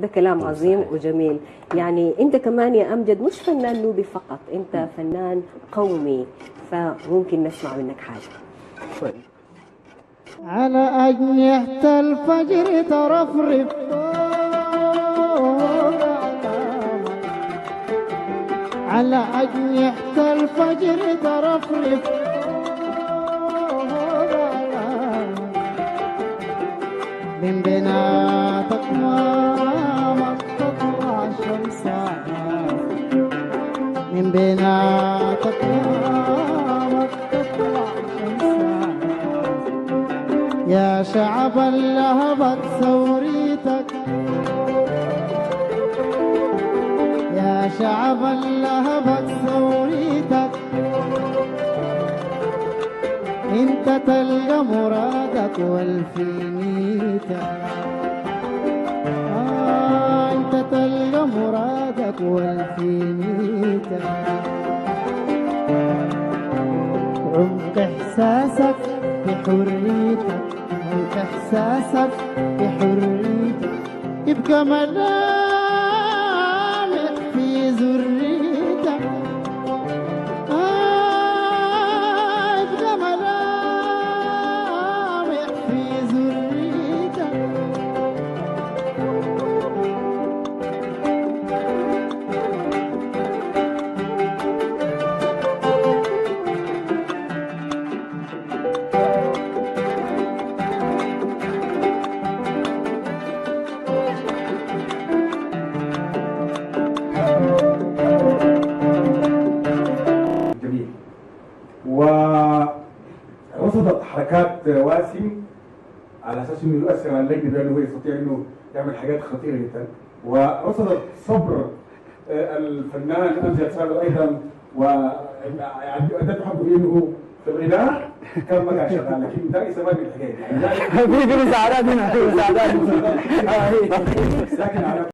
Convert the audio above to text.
ده كلام عظيم وجميل. يعني انت كمان يا امجد مش فنان نوبي فقط، انت فنان قومي، فممكن نسمع منك حاجه. على أجنحة الفجر ترفرف على أجنحة الفجر ترفرف من بناتك مامك تطلع شمسها من بناتك مامك تطلع شمسها يا شعب اللهبت ثوريتك يا شعب اللهبت ثوريتك انت تلقى مرادك والفينيتك انت تلقى مرادك والفينيتك عمق احساسك بحريتك عمق احساسك بحريتك يبقى ملامح في ذريتك يبقى ملامح في ذريتك ورصدت حركات واسم على اساس انه يؤثر على اللجنه بانه هو يستطيع انه يعمل حاجات خطيره جدا، ورصدت صبر الفنان امجد سالم ايضا، ويعني ادت حبه انه في الغناء كان ما كان شغال، لكن ده استفاد من الحكايه يعني في مساعدات هنا، في مساعدات لكن على